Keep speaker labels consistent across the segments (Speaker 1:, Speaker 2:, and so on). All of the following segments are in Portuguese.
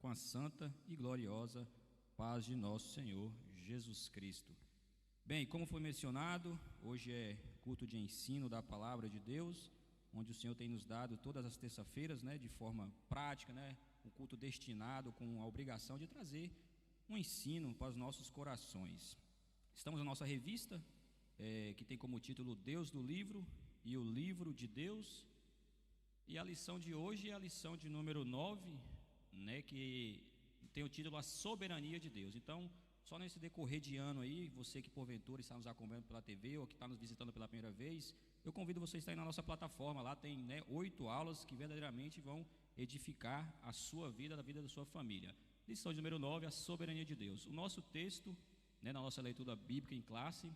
Speaker 1: com a santa e gloriosa paz de nosso Senhor Jesus Cristo. Bem, como foi mencionado, hoje é culto de ensino da palavra de Deus, onde o Senhor tem nos dado todas as terças-feiras, de forma prática, um culto destinado com a obrigação de trazer um ensino para os nossos corações. Estamos na nossa revista, que tem como título Deus do Livro e o Livro de Deus, e a lição de hoje é a lição de número 9, que tem o título A Soberania de Deus. Então, só nesse decorrer de ano aí, você que porventura está nos acompanhando pela TV ou que está nos visitando pela primeira vez, eu convido você a estar aí na nossa plataforma. Lá tem 8 aulas que verdadeiramente vão edificar a sua vida, a vida da sua família. Lição de número 9, a soberania de Deus. O nosso texto, na nossa leitura bíblica em classe,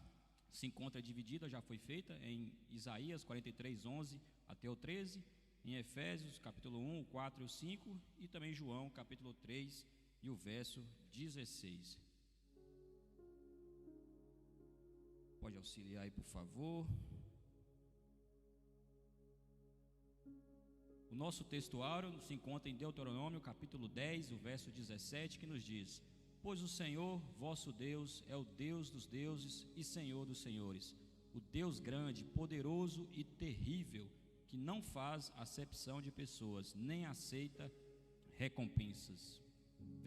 Speaker 1: se encontra dividida, já foi feita em Isaías 43, 11 até o 13, em Efésios capítulo 1, o 4 e o 5, e também João capítulo 3 e o verso 16. Pode auxiliar aí, por favor. O nosso textuário se encontra em Deuteronômio capítulo 10, o verso 17, que nos diz: Pois o Senhor, vosso Deus, é o Deus dos deuses e Senhor dos senhores, o Deus grande, poderoso e terrível, que não faz acepção de pessoas, nem aceita recompensas.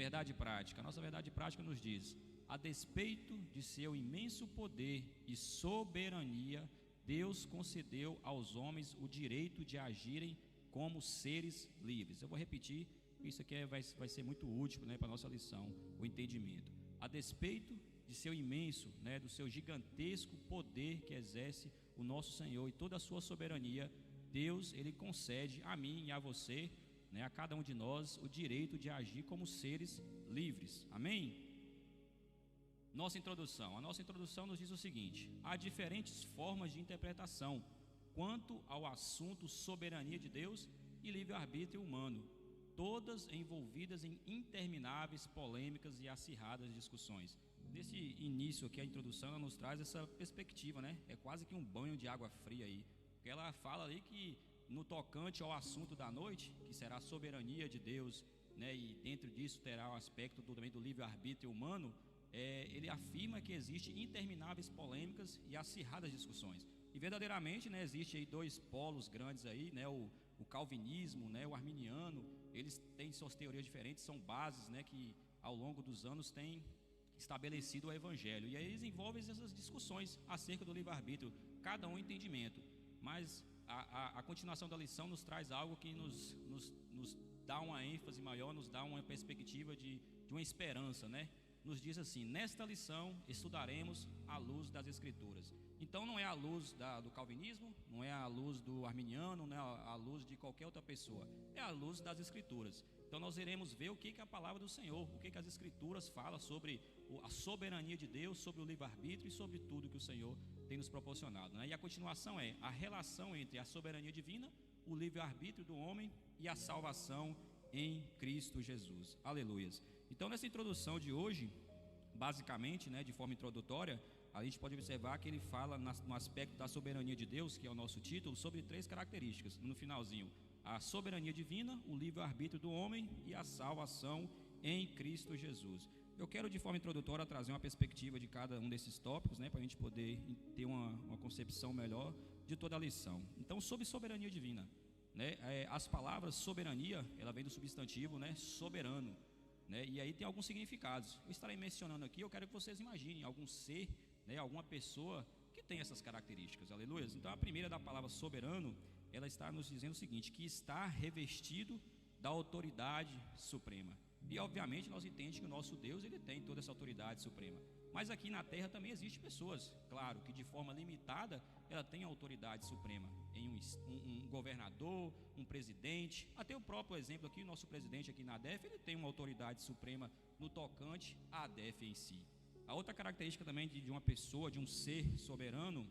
Speaker 1: Verdade prática. A nossa verdade prática nos diz: a despeito de seu imenso poder e soberania, Deus concedeu aos homens o direito de agirem como seres livres. Eu vou repetir, isso aqui vai ser muito útil para a nossa lição, o entendimento. A despeito de seu imenso, do seu gigantesco poder que exerce o nosso Senhor e toda a sua soberania, Deus, Ele concede a mim e a você, a cada um de nós, o direito de agir como seres livres. Amém? Nossa introdução. A nossa introdução nos diz o seguinte: há diferentes formas de interpretação quanto ao assunto soberania de Deus e livre-arbítrio humano, todas envolvidas em intermináveis polêmicas e acirradas discussões. Nesse início aqui, a introdução, ela nos traz essa perspectiva, É quase que um banho de água fria aí, porque ela fala ali que no tocante ao assunto da noite, que será a soberania de Deus, e dentro disso terá o aspecto também do livre-arbítrio humano, ele afirma que existe intermináveis polêmicas e acirradas discussões. E verdadeiramente, existe aí dois polos grandes aí, o calvinismo, o arminiano. Eles têm suas teorias diferentes, são bases, que ao longo dos anos têm estabelecido o evangelho. E aí eles envolvem essas discussões acerca do livre-arbítrio, cada um entendimento. Mas a continuação da lição nos traz algo que nos dá uma ênfase maior, nos dá uma perspectiva de uma esperança, Nos diz assim: nesta lição estudaremos à luz das Escrituras. Então não é a luz do calvinismo, não é a luz do arminiano, não é a luz de qualquer outra pessoa, é a luz das Escrituras. Então nós iremos ver o que é a palavra do Senhor, o que as Escrituras falam sobre a soberania de Deus, sobre o livre-arbítrio e sobre tudo que o Senhor tem nos proporcionado, E a continuação é a relação entre a soberania divina, o livre-arbítrio do homem e a salvação em Cristo Jesus. Aleluias. Então nessa introdução de hoje, basicamente, de forma introdutória, a gente pode observar que ele fala no aspecto da soberania de Deus, que é o nosso título, sobre 3 características. No finalzinho, a soberania divina, o livre-arbítrio do homem e a salvação em Cristo Jesus. Eu quero, de forma introdutória, trazer uma perspectiva de cada um desses tópicos, para a gente poder ter uma concepção melhor de toda a lição. Então, sobre soberania divina, as palavras soberania, ela vem do substantivo, soberano, e aí tem alguns significados. Eu estarei mencionando aqui, eu quero que vocês imaginem algum ser, alguma pessoa que tem essas características, aleluia. Então a primeira da palavra soberano, ela está nos dizendo o seguinte: que está revestido da autoridade suprema. E obviamente nós entendemos que o nosso Deus, ele tem toda essa autoridade suprema. Mas aqui na terra também existem pessoas, claro, que de forma limitada ela tem a autoridade suprema, em um governador, um presidente, até o próprio exemplo aqui, o nosso presidente aqui na ADEF, ele tem uma autoridade suprema no tocante à ADEF em si. A outra característica também de uma pessoa, de um ser soberano,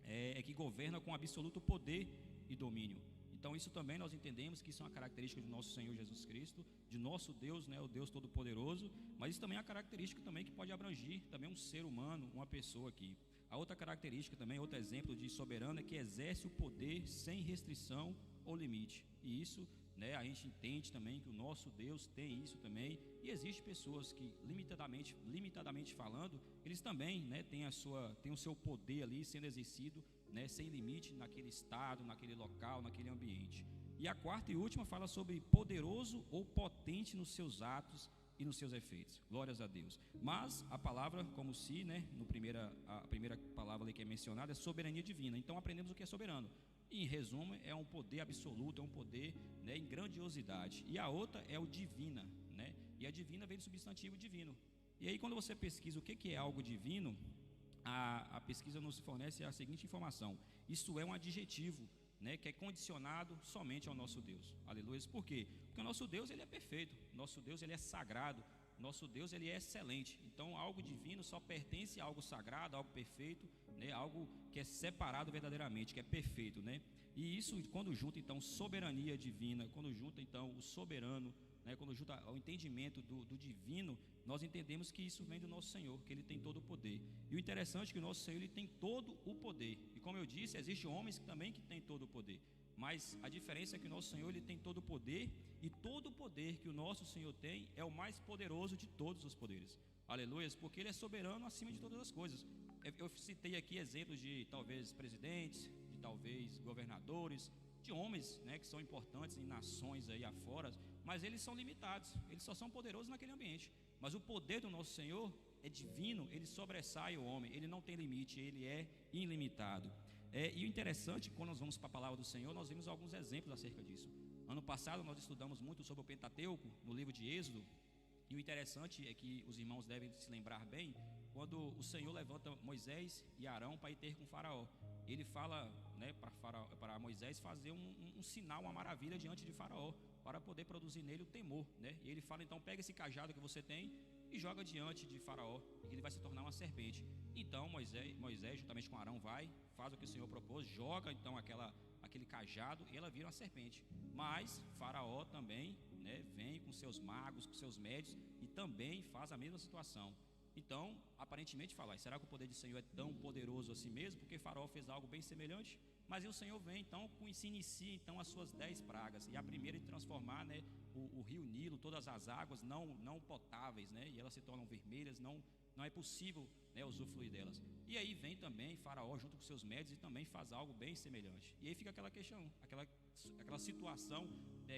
Speaker 1: é que governa com absoluto poder e domínio. Então isso também nós entendemos que isso é uma característica de nosso Senhor Jesus Cristo, de nosso Deus, o Deus Todo-Poderoso, mas isso também é uma característica também que pode abranger também um ser humano, uma pessoa aqui. A outra característica também, outro exemplo de soberano, é que exerce o poder sem restrição ou limite. E isso né, a gente entende também que o nosso Deus tem isso também, e existem pessoas que limitadamente falando, eles também, né, têm o seu poder ali sendo exercido, né, sem limite naquele estado, naquele local, naquele ambiente. E a quarta e última fala sobre poderoso ou potente nos seus atos e nos seus efeitos. Glórias a Deus. Mas a palavra, como se, né, a primeira palavra ali que é mencionada é soberania divina. Então aprendemos o que é soberano. E, em resumo, é um poder absoluto, é um poder, né, em grandiosidade. E a outra é o divina, né? E a divina vem do substantivo divino. E aí, quando você pesquisa o que é algo divino, a pesquisa nos fornece a seguinte informação: isso é um adjetivo, né, que é condicionado somente ao nosso Deus. Aleluia. Por quê? Porque o nosso Deus, ele é perfeito, nosso Deus, ele é sagrado, nosso Deus, ele é excelente. Então algo divino só pertence a algo sagrado, algo perfeito, né, algo que é separado verdadeiramente, que é perfeito, né? E isso, quando junta então soberania divina, quando junta então o soberano, né, quando junta o entendimento do divino, nós entendemos que isso vem do nosso Senhor, que Ele tem todo o poder. E o interessante é que o nosso Senhor, Ele tem todo o poder. E como eu disse, existem homens também que têm todo o poder. Mas a diferença é que o nosso Senhor, Ele tem todo o poder, e todo o poder que o nosso Senhor tem é o mais poderoso de todos os poderes. Aleluia, porque Ele é soberano acima de todas as coisas. Eu citei aqui exemplos de talvez presidentes, de talvez governadores, de homens, né, que são importantes em nações aí afora, mas eles são limitados, eles só são poderosos naquele ambiente. Mas o poder do nosso Senhor é divino, ele sobressai o homem, ele não tem limite, ele é ilimitado. E o interessante, quando nós vamos para a palavra do Senhor, nós vimos alguns exemplos acerca disso. Ano passado nós estudamos muito sobre o Pentateuco, no livro de Êxodo, e o interessante é que os irmãos devem se lembrar bem, quando o Senhor levanta Moisés e Arão para ir ter com Faraó. Ele fala, né, para Moisés fazer um sinal, uma maravilha diante de Faraó, para poder produzir nele o temor, né? E ele fala, então pega esse cajado que você tem e joga diante de Faraó, e ele vai se tornar uma serpente. Então Moisés juntamente com Arão faz o que o Senhor propôs, joga então aquele cajado e ela vira uma serpente. Mas Faraó também, né, vem com seus magos, com seus médios, e também faz a mesma situação. Então, aparentemente fala, será que o poder do Senhor é tão poderoso assim mesmo? Porque Faraó fez algo bem semelhante. Mas o Senhor vem então, se inicia então as suas 10 pragas. E a primeira é transformar, né, o rio Nilo, todas as águas não potáveis, né, e elas se tornam vermelhas, não é possível, né, usufruir delas. E aí vem também Faraó junto com seus médios e também faz algo bem semelhante. E aí fica aquela questão, aquela situação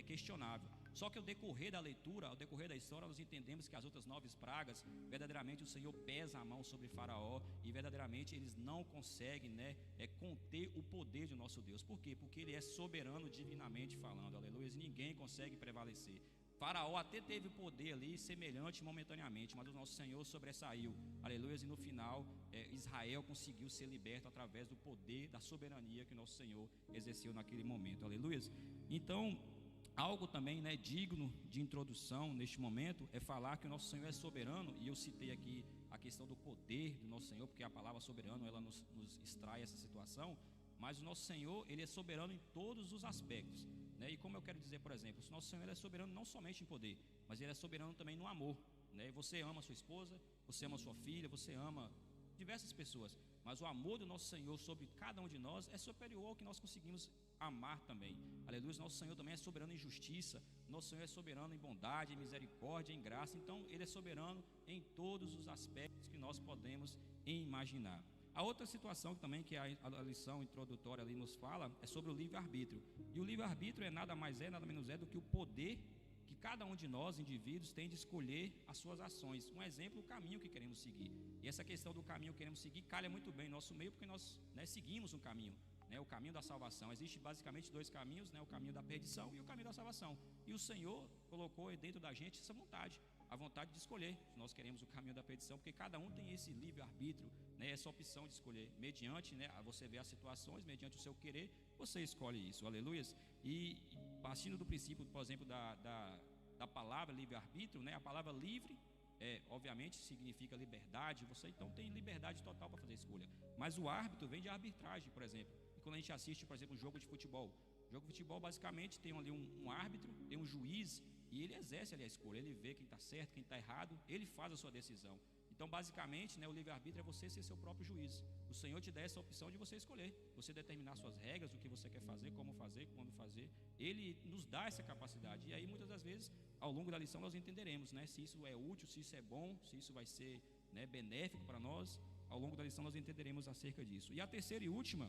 Speaker 1: questionável. Só que ao decorrer da leitura, ao decorrer da história, nós entendemos que as outras 9 pragas, verdadeiramente o Senhor pesa a mão sobre Faraó, e verdadeiramente eles não conseguem, né, conter o poder de nosso Deus. Por quê? Porque Ele é soberano divinamente falando, aleluia, e ninguém consegue prevalecer. Faraó até teve poder ali semelhante momentaneamente, mas o nosso Senhor sobressaiu, aleluia, e no final Israel conseguiu ser liberto através do poder, da soberania que o nosso Senhor exerceu naquele momento, aleluia. Então, algo também, né, digno de introdução neste momento é falar que o nosso Senhor é soberano, e eu citei aqui a questão do poder do nosso Senhor, porque a palavra soberano ela nos extrai essa situação, mas o nosso Senhor, Ele é soberano em todos os aspectos, né? E como eu quero dizer, por exemplo, o nosso Senhor Ele é soberano não somente em poder, mas Ele é soberano também no amor, né? Você ama a sua esposa, você ama a sua filha, você ama diversas pessoas, mas o amor do nosso Senhor sobre cada um de nós é superior ao que nós conseguimos amar também, aleluia. Nosso Senhor também é soberano em justiça, nosso Senhor é soberano em bondade, em misericórdia, em graça. Então Ele é soberano em todos os aspectos que nós podemos imaginar. A outra situação também que a lição introdutória ali nos fala é sobre o livre-arbítrio. E o livre-arbítrio é nada mais nada menos do que o poder que cada um de nós, indivíduos, tem de escolher as suas ações. Um exemplo, o caminho que queremos seguir. E essa questão do caminho que queremos seguir calha muito bem em nosso meio, porque nós, né, seguimos um caminho, né, o caminho da salvação. Existem basicamente 2 caminhos, né, o caminho da perdição e o caminho da salvação. E o Senhor colocou dentro da gente essa vontade, a vontade de escolher se nós queremos o caminho da perdição, porque cada um tem esse livre-arbítrio, né, essa opção de escolher, mediante, né, você vê as situações, mediante o seu querer, você escolhe isso, aleluias. E partindo do princípio, por exemplo, da palavra livre-arbítrio, né, a palavra livre, obviamente significa liberdade, você então tem liberdade total para fazer escolha, mas o árbitro vem de arbitragem, por exemplo. E quando a gente assiste, por exemplo, um jogo de futebol, basicamente tem ali um árbitro, tem um juiz, e ele exerce ali a escolha, ele vê quem está certo, quem está errado, ele faz a sua decisão. Então, basicamente, né, o livre-arbítrio é você ser seu próprio juiz. O Senhor te dá essa opção de você escolher, você determinar suas regras, o que você quer fazer, como fazer, quando fazer. Ele nos dá essa capacidade. E aí, muitas das vezes, ao longo da lição, nós entenderemos, né, se isso é útil, se isso é bom, se isso vai ser, né, benéfico para nós. Ao longo da lição, nós entenderemos acerca disso. E a terceira e última,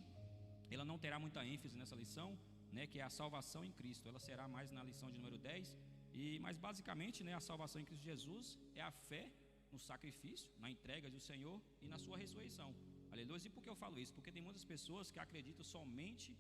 Speaker 1: ela não terá muita ênfase nessa lição, né, que é a salvação em Cristo. Ela será mais na lição de número 10. Mas basicamente, né, a salvação em Cristo Jesus é a fé no sacrifício, na entrega do Senhor e na sua ressurreição. Aleluia. E por que eu falo isso? Porque tem muitas pessoas que acreditam somente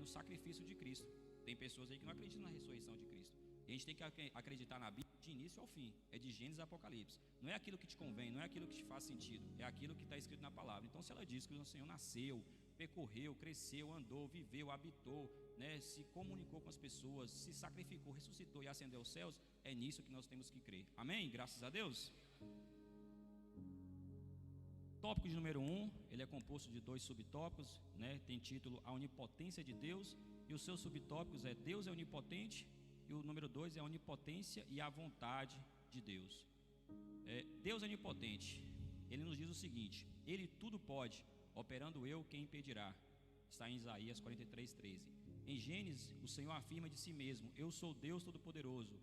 Speaker 1: no sacrifício de Cristo. Tem pessoas aí que não acreditam na ressurreição de Cristo. E a gente tem que acreditar na Bíblia de início ao fim. É de Gênesis a Apocalipse. Não é aquilo que te convém, não é aquilo que te faz sentido. É aquilo que está escrito na palavra. Então, se ela diz que o Senhor nasceu, percorreu, cresceu, andou, viveu, habitou, né, se comunicou com as pessoas, se sacrificou, ressuscitou e ascendeu aos céus, é nisso que nós temos que crer. Amém? Graças a Deus. Tópico de número 1, ele é composto de 2 subtópicos, né? Tem título A Onipotência de Deus, e os seus subtópicos é Deus é onipotente, e o número 2 é a onipotência e a vontade de Deus. Deus é onipotente. Ele nos diz o seguinte: Ele tudo pode, operando eu, quem impedirá? Está em Isaías 43:13. Em Gênesis, o Senhor afirma de si mesmo: Eu sou Deus Todo-Poderoso.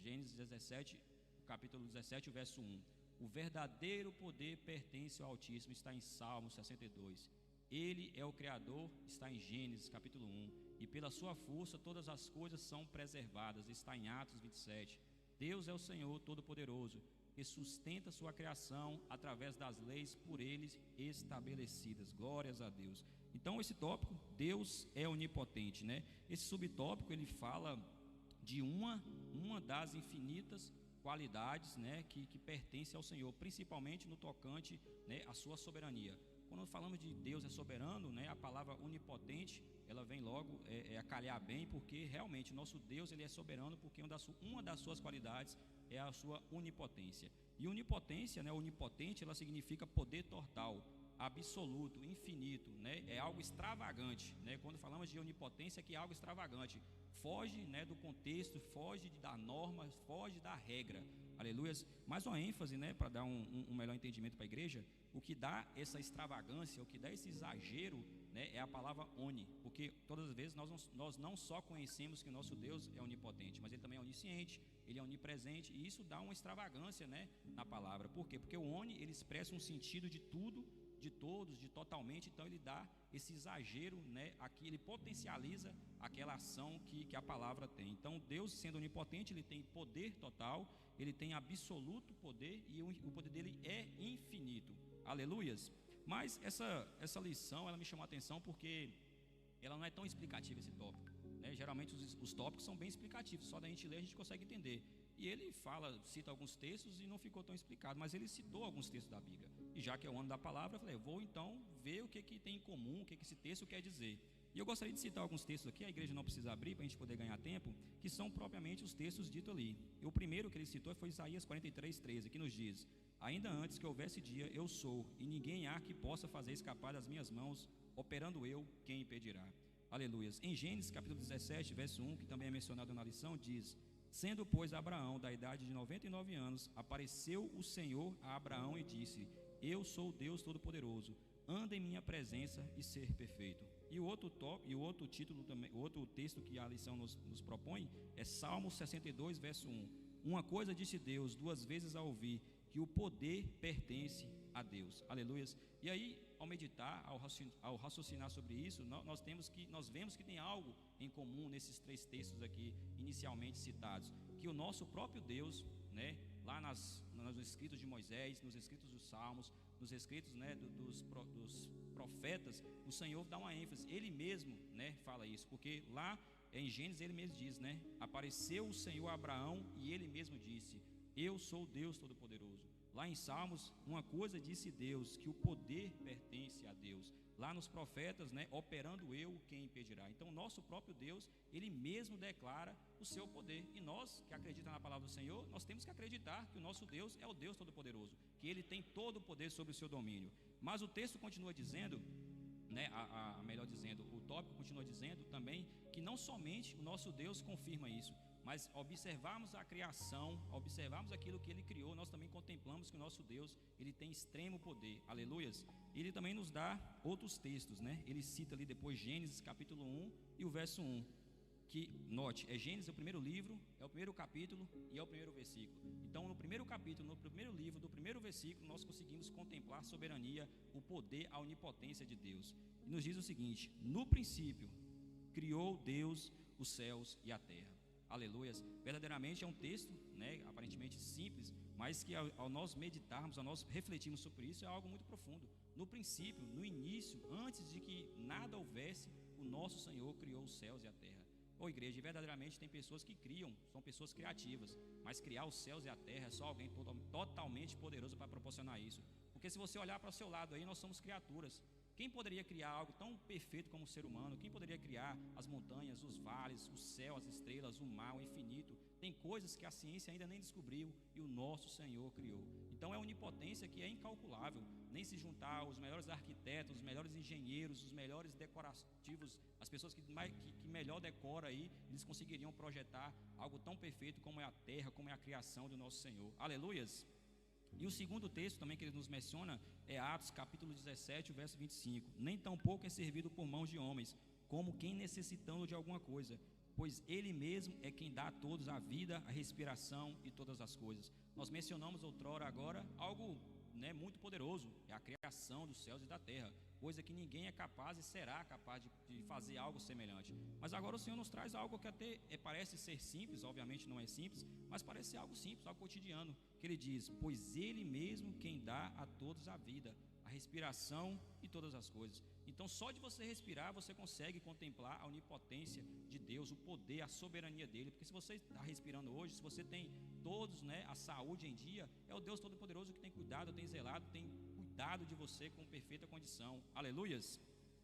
Speaker 1: Gênesis 17, capítulo 17, verso 1. O verdadeiro poder pertence ao Altíssimo, está em Salmo 62. Ele é o Criador, está em Gênesis capítulo 1. E pela sua força todas as coisas são preservadas, está em Atos 27. Deus é o Senhor Todo-Poderoso, que sustenta sua criação através das leis por eles estabelecidas. Glórias a Deus. Então esse tópico, Deus é onipotente, né? Esse subtópico ele fala de uma das infinitas qualidades, né, que pertence ao Senhor, principalmente no tocante, né, à sua soberania. Quando falamos de Deus é soberano, né, a palavra onipotente, ela vem logo a calhar bem, porque realmente nosso Deus ele é soberano, porque uma das suas qualidades é a sua onipotência. E onipotência, né, onipotente, ela significa poder total, absoluto, infinito, né, é algo extravagante, né? Quando falamos de onipotência, que é algo extravagante, foge, né, do contexto, foge da norma, foge da regra. Aleluias. Mais uma ênfase, né, para dar um melhor entendimento para a igreja. O que dá essa extravagância, o que dá esse exagero, né, é a palavra oni, porque todas as vezes nós não só conhecemos que o nosso Deus é onipotente, mas ele também é onisciente, ele é onipresente, e isso dá uma extravagância, né, na palavra. Por quê? Porque o oni ele expressa um sentido de tudo, de todos, de totalmente. Então ele dá esse exagero, né, aqui ele potencializa aquela ação que a palavra tem. Então Deus, sendo onipotente, ele tem poder total, ele tem absoluto poder, e o poder dele é infinito. Aleluias. Mas essa lição ela me chamou a atenção porque ela não é tão explicativa, esse tópico, né? Geralmente os tópicos são bem explicativos, só da gente ler a gente consegue entender. E ele cita alguns textos e não ficou tão explicado, mas ele citou alguns textos da Bíblia. E já que é o ano da palavra, eu falei, eu vou então ver o que tem em comum, o que esse texto quer dizer. E eu gostaria de citar alguns textos aqui, a igreja não precisa abrir para a gente poder ganhar tempo, que são propriamente os textos ditos ali. E o primeiro que ele citou foi Isaías 43:13, que nos diz: Ainda antes que houvesse dia, eu sou, e ninguém há que possa fazer escapar das minhas mãos, operando eu, quem impedirá? Aleluias. Em Gênesis capítulo 17, verso 1, que também é mencionado na lição, diz: Sendo, pois, Abraão da idade de 99 anos, apareceu o Senhor a Abraão e disse: Eu sou o Deus Todo-Poderoso, anda em minha presença e ser perfeito. E o outro título também, o outro texto que a lição nos propõe é Salmo 62, verso 1. Uma coisa disse Deus, 2 vezes a ouvir, que o poder pertence a Deus. Aleluias. E aí, ao meditar, ao raciocinar sobre isso, nós vemos que tem algo em comum nesses 3 textos aqui inicialmente citados, que o nosso próprio Deus, né, lá nos escritos de Moisés, nos escritos dos Salmos, nos escritos, né, dos profetas, o Senhor dá uma ênfase, ele mesmo, né, fala isso, porque lá em Gênesis ele mesmo diz, né, apareceu o Senhor a Abraão e ele mesmo disse: Eu sou o Deus Todo-Poderoso. Lá em Salmos, uma coisa disse Deus, que o poder pertence a Deus. Lá nos profetas, né, operando eu, quem impedirá? Então, o nosso próprio Deus, ele mesmo declara o seu poder. E nós, que acreditamos na palavra do Senhor, nós temos que acreditar que o nosso Deus é o Deus Todo-Poderoso, que ele tem todo o poder sobre o seu domínio. Mas o texto continua dizendo, né, melhor dizendo, o tópico continua dizendo também que não somente o nosso Deus confirma isso, mas observarmos a criação, observarmos aquilo que Ele criou, nós também contemplamos que o nosso Deus, Ele tem extremo poder, aleluias. Ele também nos dá outros textos, né? Ele cita ali depois Gênesis capítulo 1 e o verso 1, que, note, Gênesis é o primeiro livro, é o primeiro capítulo e é o primeiro versículo. Então no primeiro capítulo, no primeiro livro, do primeiro versículo, nós conseguimos contemplar a soberania, o poder, a onipotência de Deus. E nos diz o seguinte: no princípio criou Deus os céus e a terra. Aleluias. Verdadeiramente é um texto, né, aparentemente simples, mas que ao nós meditarmos, ao nós refletirmos sobre isso, é algo muito profundo. No princípio, no início, antes de que nada houvesse, o nosso Senhor criou os céus e a terra. Ô igreja, verdadeiramente tem pessoas que criam, são pessoas criativas, mas criar os céus e a terra é só alguém totalmente poderoso para proporcionar isso. Porque se você olhar para o seu lado aí, nós somos criaturas. Quem poderia criar algo tão perfeito como o ser humano? Quem poderia criar as montanhas, os vales, o céu, as estrelas, o mar, o infinito? Tem coisas que a ciência ainda nem descobriu e o nosso Senhor criou. Então é onipotência que é incalculável. Nem se juntar os melhores arquitetos, os melhores engenheiros, os melhores decorativos, as pessoas que melhor decoram aí, eles conseguiriam projetar algo tão perfeito como é a terra, como é a criação do nosso Senhor. Aleluias! E o segundo texto também que ele nos menciona é Atos capítulo 17, verso 25. Nem tampouco é servido por mãos de homens, como quem necessitando de alguma coisa, pois Ele mesmo é quem dá a todos a vida, a respiração e todas as coisas. Nós mencionamos outrora agora algo, né, muito poderoso, é a criação dos céus e da terra, coisa que ninguém é capaz e será capaz de fazer algo semelhante. Mas agora o Senhor nos traz algo que até parece ser simples, obviamente não é simples, mas parece ser algo simples, algo cotidiano, que ele diz: pois Ele mesmo quem dá a todos a vida, a respiração e todas as coisas. Então só de você respirar você consegue contemplar a onipotência de Deus, o poder, a soberania dele. Porque se você está respirando hoje, se você tem todos, né, a saúde em dia, é o Deus Todo-Poderoso que tem cuidado, tem zelado, tem cuidado de você com perfeita condição. Aleluias.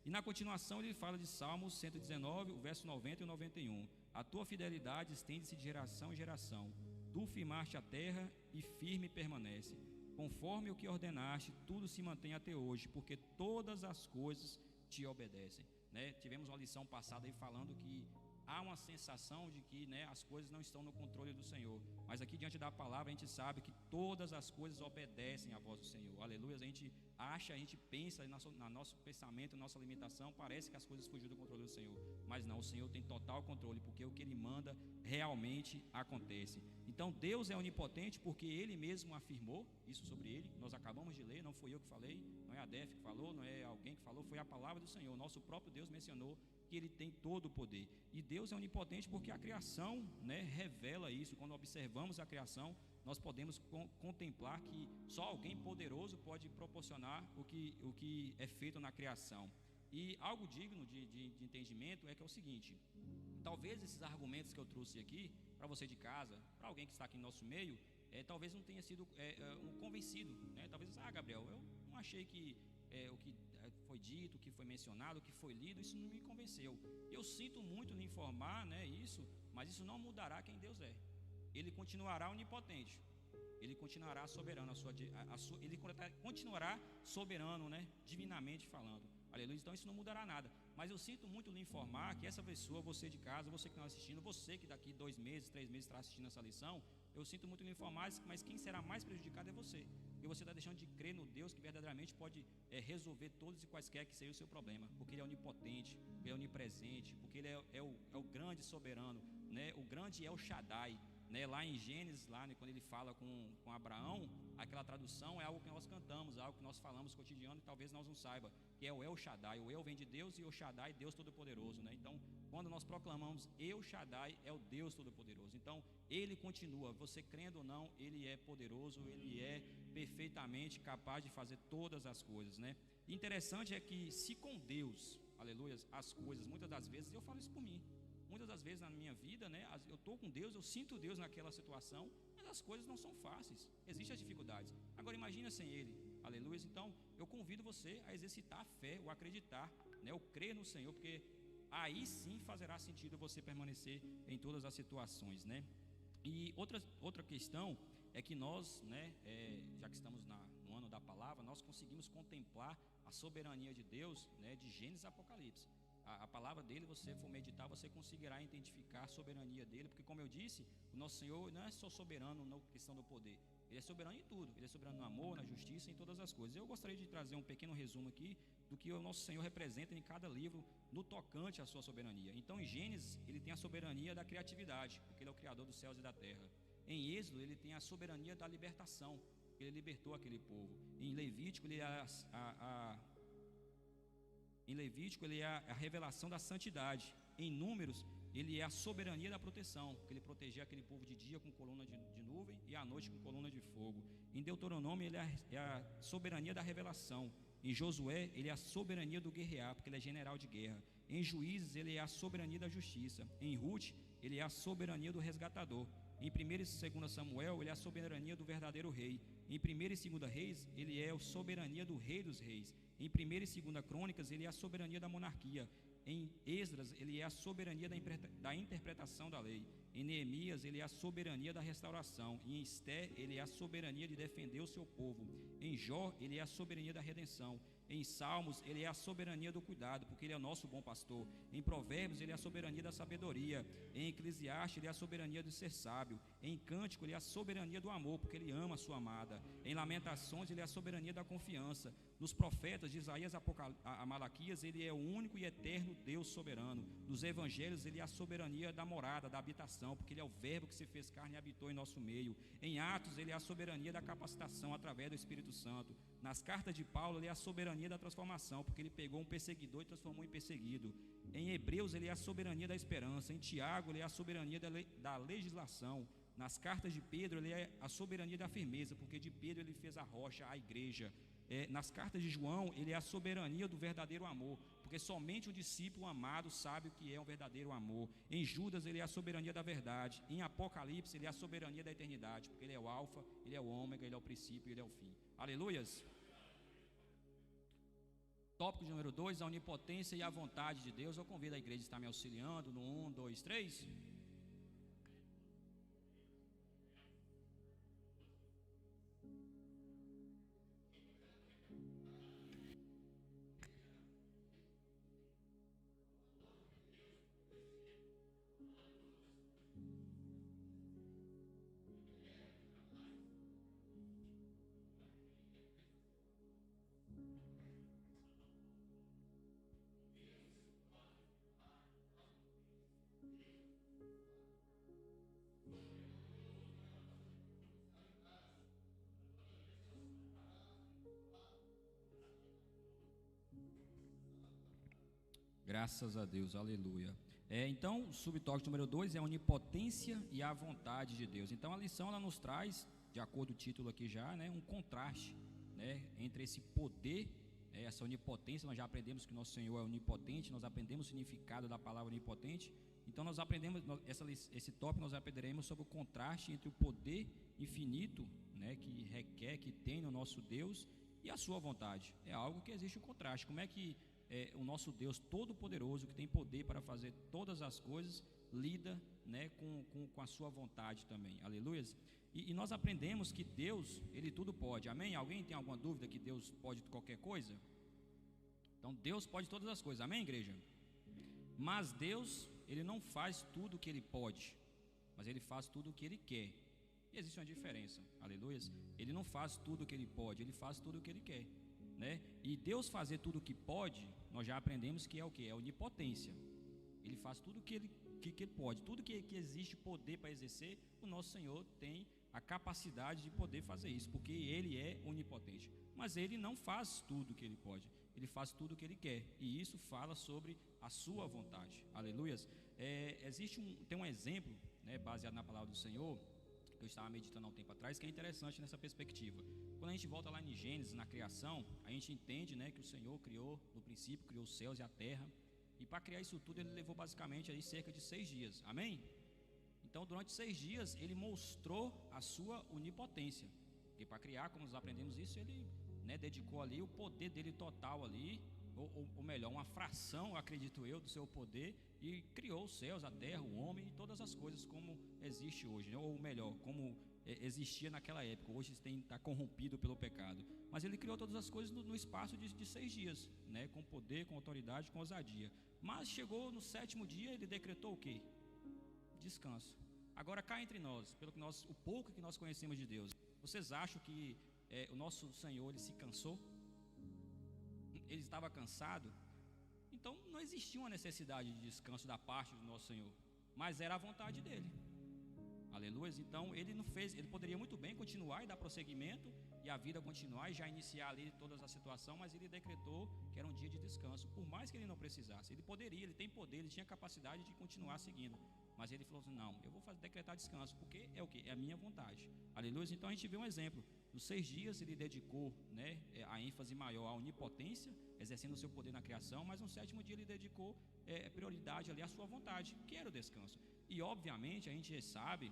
Speaker 1: E na continuação ele fala de Salmos 119, o verso 90 e 91. A tua fidelidade estende-se de geração em geração, tu firmaste a terra e firme permanece. Conforme o que ordenaste, tudo se mantém até hoje, porque todas as coisas te obedecem, né? Tivemos uma lição passada aí falando que há uma sensação de que, né, as coisas não estão no controle do Senhor, mas aqui diante da palavra a gente sabe que todas as coisas obedecem à voz do Senhor. Aleluia. A gente acha, a gente pensa no nosso pensamento, nossa limitação, parece que as coisas fugiram do controle do Senhor, mas não, o Senhor tem total controle, porque o que Ele manda realmente acontece. Então Deus é onipotente porque Ele mesmo afirmou isso sobre Ele. Nós acabamos de ler, não fui eu que falei, não é a Def que falou, não é alguém que falou, foi a palavra do Senhor. Nosso próprio Deus mencionou que Ele tem todo o poder. E Deus é onipotente porque a criação, né, revela isso. Quando observamos a criação, nós podemos contemplar que só alguém poderoso pode proporcionar o que é feito na criação. E algo digno de entendimento é que é o seguinte: talvez esses argumentos que eu trouxe aqui, para você de casa, para alguém que está aqui no nosso meio, talvez não tenha sido convencido, né? Talvez, Gabriel, eu não achei que o que foi dito, o que foi mencionado, o que foi lido, isso não me convenceu. Eu sinto muito lhe informar, né, isso, mas isso não mudará quem Deus é. Ele continuará onipotente, Ele continuará soberano, Ele continuará soberano, né, divinamente falando. Aleluia. Então isso não mudará nada. Mas eu sinto muito lhe informar que essa pessoa, você de casa, você que está assistindo, você que daqui 2 meses, 3 meses está assistindo essa lição, eu sinto muito lhe informar, mas quem será mais prejudicado é você. Porque você está deixando de crer no Deus que verdadeiramente pode resolver todos e quaisquer que seja o seu problema. Porque Ele é onipotente, Ele é onipresente, porque Ele é o grande soberano, né? O grande El Shaddai. Né, lá em Gênesis, lá, né, quando ele fala com Abraão, aquela tradução é algo que nós cantamos, algo que nós falamos cotidiano e talvez nós não saiba, que é o El Shaddai. O El vem de Deus e o Shaddai, Deus Todo-Poderoso, né? Então, quando nós proclamamos El Shaddai, é o Deus Todo-Poderoso. Então, Ele continua, você crendo ou não, Ele é poderoso, Ele é perfeitamente capaz de fazer todas as coisas, né? E interessante é que se com Deus, aleluia, as coisas, muitas das vezes, eu falo isso por mim, muitas das vezes na minha vida, né, eu estou com Deus, eu sinto Deus naquela situação, mas as coisas não são fáceis, existem as dificuldades. Agora imagina sem Ele, aleluia. Então eu convido você a exercitar a fé, o acreditar, né, o crer no Senhor, porque aí sim fazerá sentido você permanecer em todas as situações, né? E outra questão é que nós, né, já que estamos no ano da palavra, nós conseguimos contemplar a soberania de Deus, né, de Gênesis a Apocalipse. a palavra dele, você for meditar, você conseguirá identificar a soberania dele, porque como eu disse, o nosso Senhor não é só soberano na questão do poder, ele é soberano em tudo, ele é soberano no amor, na justiça, em todas as coisas. Eu gostaria de trazer um pequeno resumo aqui do que o nosso Senhor representa em cada livro no tocante à sua soberania. Então em Gênesis ele tem a soberania da criatividade, porque ele é o criador dos céus e da terra. Em Êxodo ele tem a soberania da libertação, ele libertou aquele povo. Em Levítico ele é a revelação da santidade. Em Números ele é a soberania da proteção, porque ele protegia aquele povo de dia com coluna de nuvem e à noite com coluna de fogo. Em Deuteronômio ele é a soberania da revelação. Em Josué ele é a soberania do guerrear, porque ele é general de guerra. Em Juízes ele é a soberania da justiça. Em Ruth ele é a soberania do resgatador. Em 1 e 2 Samuel ele é a soberania do verdadeiro rei. Em 1 e 2 Reis ele é a soberania do rei dos reis. Em 1 e 2 Crônicas ele é a soberania da monarquia. Em Esdras ele é a soberania da interpretação da lei. Em Neemias ele é a soberania da restauração. Em Esté ele é a soberania de defender o seu povo. Em Jó ele é a soberania da redenção. Em Salmos ele é a soberania do cuidado, porque ele é o nosso bom pastor. Em Provérbios ele é a soberania da sabedoria. Em Eclesiastes ele é a soberania de ser sábio. Em Cântico ele é a soberania do amor, porque ele ama a sua amada. Em Lamentações ele é a soberania da confiança. Nos profetas de Isaías a Malaquias ele é o único e eterno Deus soberano. Nos evangelhos ele é a soberania da morada, da habitação, porque ele é o verbo que se fez carne e habitou em nosso meio. Em Atos ele é a soberania da capacitação através do Espírito Santo. Nas cartas de Paulo ele é a soberania da transformação, porque ele pegou um perseguidor e transformou em perseguido. Em Hebreus ele é a soberania da esperança. Em Tiago ele é a soberania da legislação. Nas cartas de Pedro ele é a soberania da firmeza, porque de Pedro ele fez a rocha, a igreja. Nas cartas de João ele é a soberania do verdadeiro amor, porque somente o discípulo amado sabe o que é um verdadeiro amor. Em Judas ele é a soberania da verdade. Em Apocalipse ele é a soberania da eternidade, porque ele é o alfa, ele é o ômega, ele é o princípio, ele é o fim. Aleluias. Tópico de número 2, a onipotência e a vontade de Deus. Eu convido a igreja a estar me auxiliando no 1, 2, 3. Graças a Deus, aleluia. Então, o subtópico número 2 é a onipotência e a vontade de Deus. Então, a lição ela nos traz, de acordo com o título aqui já, um contraste, entre esse poder, essa onipotência. Nós já aprendemos que nosso Senhor é onipotente, nós aprendemos o significado da palavra onipotente. Então, nós aprendemos, esse tópico nós aprenderemos sobre o contraste entre o poder infinito, que tem no nosso Deus, e a sua vontade. É algo que existe um contraste. Como é que o nosso Deus Todo-Poderoso, que tem poder para fazer todas as coisas, lida com a sua vontade também, aleluia? E nós aprendemos que Deus, Ele tudo pode, amém? Alguém tem alguma dúvida que Deus pode qualquer coisa? Então Deus pode todas as coisas, amém, igreja? Mas Deus, Ele não faz tudo o que Ele pode, mas Ele faz tudo o que Ele quer. E existe uma diferença, aleluia? Ele não faz tudo o que Ele pode, Ele faz tudo o que Ele quer. E Deus fazer tudo o que pode, nós já aprendemos que é o que? É onipotência. Ele faz tudo o que ele pode, tudo que existe poder para exercer, o nosso Senhor tem a capacidade de poder fazer isso, porque Ele é onipotente. Mas Ele não faz tudo o que Ele pode, Ele faz tudo o que Ele quer, e isso fala sobre a sua vontade, aleluias. Tem um exemplo, baseado na palavra do Senhor, que eu estava meditando há um tempo atrás, que é interessante nessa perspectiva. Quando a gente volta lá em Gênesis, na criação, a gente entende que o Senhor criou, no princípio, criou os céus e a terra, e para criar isso tudo Ele levou basicamente aí cerca de 6 dias, amém? Então durante 6 dias Ele mostrou a sua onipotência, porque para criar, como nós aprendemos isso, Ele dedicou ali o poder dele total ali, ou melhor, uma fração, acredito eu, do seu poder, e criou os céus, a terra, o homem e todas as coisas como existe hoje, ou melhor, como existia naquela época. Hoje está corrompido pelo pecado. Mas ele criou todas as coisas no espaço de 6 dias, né? Com poder, com autoridade, com ousadia. Mas chegou no 7º dia, ele decretou o quê? Descanso. Agora cá entre nós, o pouco que nós conhecemos de Deus, vocês acham que o nosso Senhor ele se cansou? Ele estava cansado? Então não existia uma necessidade de descanso da parte do nosso Senhor, mas era a vontade dele. Aleluia. Então ele não fez, ele poderia muito bem continuar e dar prosseguimento e a vida continuar e já iniciar ali toda a situação, mas ele decretou que era um dia de descanso, por mais que ele não precisasse. Ele poderia, ele tem poder, ele tinha capacidade de continuar seguindo, mas ele falou assim: não, eu vou decretar descanso, porque é o que? É a minha vontade. Aleluia. Então a gente vê um exemplo. Nos 6 dias ele dedicou, né, a ênfase maior à onipotência, exercendo o seu poder na criação, mas no 7º dia ele dedicou prioridade ali à sua vontade, que era o descanso. E obviamente a gente sabe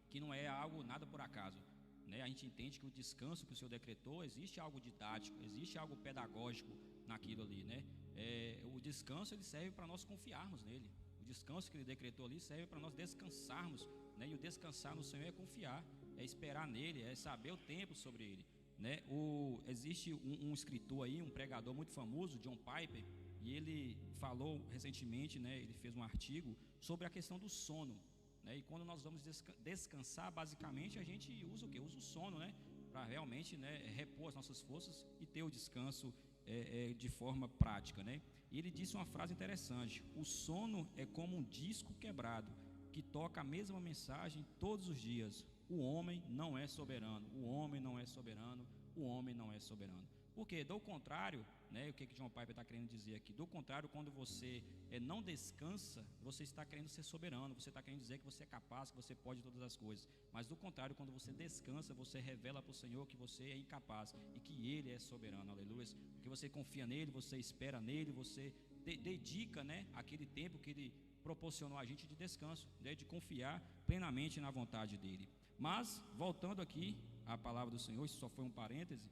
Speaker 1: que não é algo nada por acaso, né? A gente entende que o descanso que o Senhor decretou, existe algo didático, existe algo pedagógico naquilo ali, né? O descanso ele serve para nós confiarmos nele. O descanso que ele decretou ali serve para nós descansarmos, né? E o descansar no Senhor é confiar, é esperar nele, é saber o tempo sobre ele, né? Existe um escritor aí, um pregador muito famoso, John Piper, e ele falou recentemente, né? Ele fez um artigo sobre a questão do sono, né? E quando nós vamos descansar, basicamente a gente usa o quê? Usa o sono, né? Para realmente, né, repor as nossas forças e ter o descanso de forma prática, né? E ele disse uma frase interessante: o sono é como um disco quebrado que toca a mesma mensagem todos os dias. O homem não é soberano, o homem não é soberano, o homem não é soberano. Porque do contrário, né, o que John Piper está querendo dizer aqui? Do contrário, quando você não descansa, você está querendo ser soberano, você está querendo dizer que você é capaz, que você pode todas as coisas. Mas do contrário, quando você descansa, você revela para o Senhor que você é incapaz e que Ele é soberano, aleluia. Porque você confia nele, você espera nele, você dedica, né, aquele tempo que Ele proporcionou a gente de descanso, né, de confiar plenamente na vontade dEle. Mas, voltando aqui à palavra do Senhor, isso só foi um parêntese,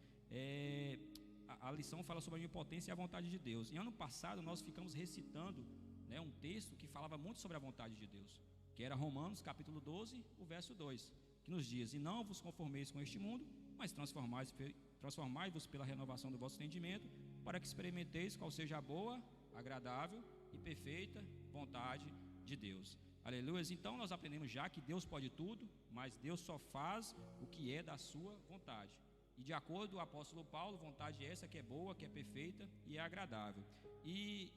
Speaker 1: a lição fala sobre a onipotência e a vontade de Deus. Em ano passado nós ficamos recitando, né, um texto que falava muito sobre a vontade de Deus, que era Romanos capítulo 12, o verso 2, que nos diz: e não vos conformeis com este mundo, mas transformai-vos pela renovação do vosso entendimento, para que experimenteis qual seja a boa, agradável e perfeita vontade de Deus. Aleluia. Então nós aprendemos já que Deus pode tudo, mas Deus só faz o que é da sua vontade. E de acordo com o apóstolo Paulo, vontade é essa que é boa, que é perfeita e é agradável. E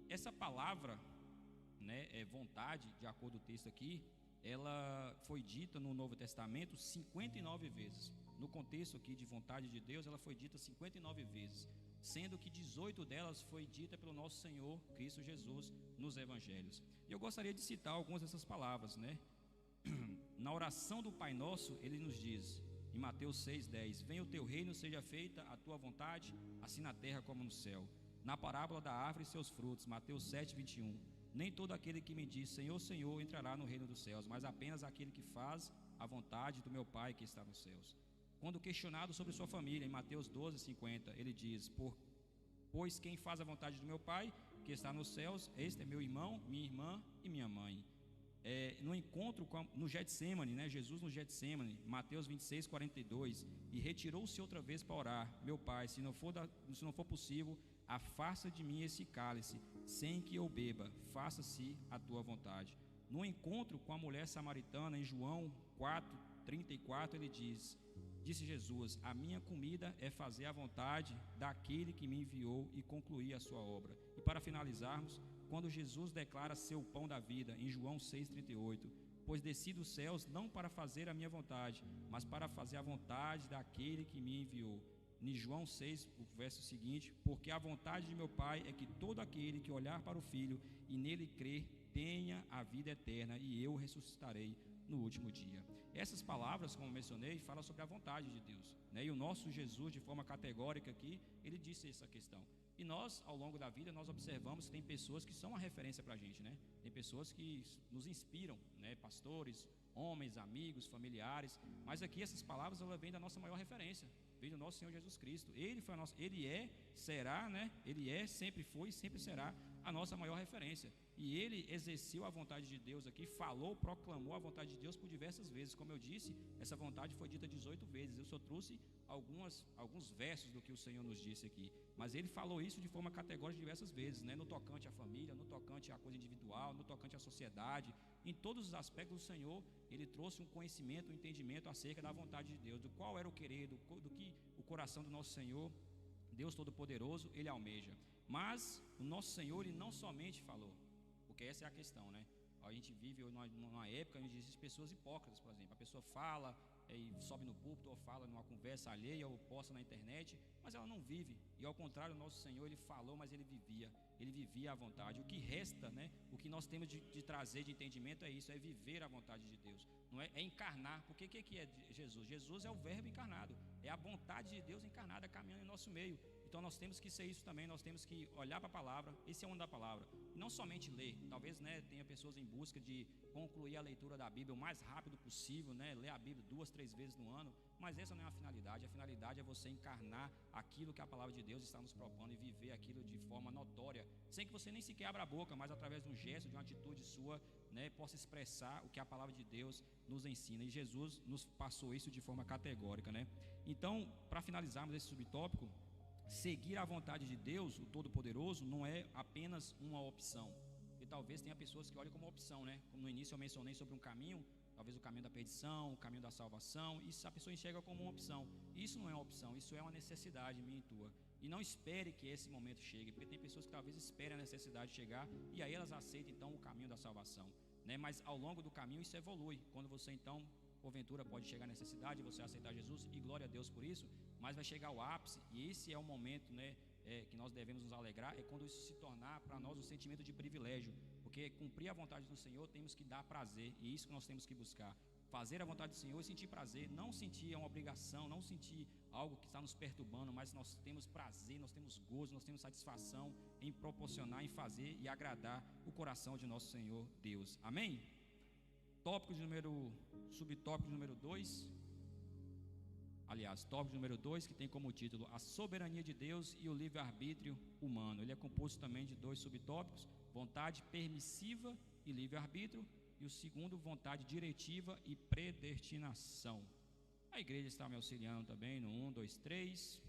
Speaker 1: essa palavra, né, vontade, de acordo com o texto aqui, ela foi dita no Novo Testamento 59 vezes. No contexto aqui de vontade de Deus, ela foi dita 59 vezes, sendo que 18 delas foi dita pelo nosso Senhor Cristo Jesus nos Evangelhos. E eu gostaria de citar algumas dessas palavras, né? Na oração do Pai Nosso, ele nos diz, em Mateus 6,10: venha o teu reino, seja feita a tua vontade, assim na terra como no céu. Na parábola da árvore e seus frutos, Mateus 7,21: nem todo aquele que me diz Senhor, Senhor entrará no reino dos céus, mas apenas aquele que faz a vontade do meu Pai que está nos céus. Quando questionado sobre sua família, em Mateus 12,50, ele diz: pois quem faz a vontade do meu Pai que está nos céus, este é meu irmão, minha irmã e minha mãe. No encontro no Getsemane, né, Jesus no Getsemane, Mateus 26,42, e retirou-se outra vez para orar: meu Pai, se não for possível, afasta de mim esse cálice, sem que eu beba, faça-se a tua vontade. No encontro com a mulher samaritana, em João 4,34, ele disse Jesus: a minha comida é fazer a vontade daquele que me enviou e concluir a sua obra. E para finalizarmos, quando Jesus declara ser o pão da vida, em João 6,38, pois desci dos céus não para fazer a minha vontade, mas para fazer a vontade daquele que me enviou. Em João 6, o verso seguinte: porque a vontade de meu Pai é que todo aquele que olhar para o Filho e nele crer tenha a vida eterna, e eu ressuscitarei no último dia. Essas palavras, como mencionei, falam sobre a vontade de Deus, né? E o nosso Jesus, de forma categórica aqui, ele disse essa questão. E nós, ao longo da vida, nós observamos que tem pessoas que são uma referência para a gente, né? Tem pessoas que nos inspiram, né? Pastores, homens, amigos, familiares. Mas aqui essas palavras, elas vêm da nossa maior referência, vem do nosso Senhor Jesus Cristo. Ele será, né? Ele sempre foi e sempre será a nossa maior referência. e ele exerceu a vontade de Deus aqui, falou, proclamou a vontade de Deus por diversas vezes. Como eu disse, essa vontade foi dita 18 vezes. Eu só trouxe alguns versos do que o Senhor nos disse aqui, mas ele falou isso de forma categórica diversas vezes, né? No tocante à família, no tocante à coisa individual, no tocante à sociedade, em todos os aspectos do Senhor, ele trouxe um conhecimento, um entendimento acerca da vontade de Deus, do qual era o querer, do que o coração do nosso Senhor, Deus Todo-Poderoso, ele almeja. Mas o nosso Senhor, ele não somente falou, porque essa é a questão, né? A gente vive numa época onde existem pessoas hipócritas, por exemplo. A pessoa fala e sobe no púlpito, ou fala numa conversa alheia, ou posta na internet, mas ela não vive. E ao contrário, o nosso Senhor, ele falou, mas ele vivia a vontade. O que resta, né? O que nós temos de trazer de entendimento é isso, é viver a vontade de Deus. Não é encarnar, porque o que é Jesus? Jesus é o verbo encarnado, é a vontade de Deus encarnada caminhando em nosso meio. Então nós temos que ser isso também, nós temos que olhar para a palavra, esse é o ano da palavra, não somente ler. Talvez, né, tenha pessoas em busca de concluir a leitura da Bíblia o mais rápido possível, né, ler a Bíblia 2, 3 vezes no ano, mas essa não é a finalidade é você encarnar aquilo que a palavra de Deus está nos propondo e viver aquilo de forma notória, sem que você nem sequer abra a boca, mas através de um gesto, de uma atitude sua, né, possa expressar o que a palavra de Deus nos ensina, e Jesus nos passou isso de forma categórica, né? Então, para finalizarmos esse subtópico, seguir a vontade de Deus, o Todo-Poderoso, não é apenas uma opção. E talvez tenha pessoas que olhem como opção, né? Como no início eu mencionei sobre um caminho, talvez o caminho da perdição, o caminho da salvação, isso a pessoa enxerga como uma opção. Isso não é uma opção, isso é uma necessidade minha e tua. E não espere que esse momento chegue, porque tem pessoas que talvez esperem a necessidade chegar e aí elas aceitam então o caminho da salvação, né? Mas ao longo do caminho isso evolui. Quando você então, porventura, pode chegar a necessidade de você aceitar Jesus, e glória a Deus por isso, mas vai chegar ao ápice, e esse é o momento, né, que nós devemos nos alegrar, é quando isso se tornar para nós um sentimento de privilégio, porque cumprir a vontade do Senhor temos que dar prazer, e é isso que nós temos que buscar, fazer a vontade do Senhor e sentir prazer, não sentir uma obrigação, não sentir algo que está nos perturbando, mas nós temos prazer, nós temos gozo, nós temos satisfação em proporcionar, em fazer e agradar o coração de nosso Senhor Deus. Amém? Subtópico número 2, aliás, tópico número 2, que tem como título a soberania de Deus e o livre-arbítrio humano. Ele é composto também de 2 subtópicos: vontade permissiva e livre-arbítrio, e o segundo, vontade diretiva e predestinação. A igreja está me auxiliando também no 1, 2, 3.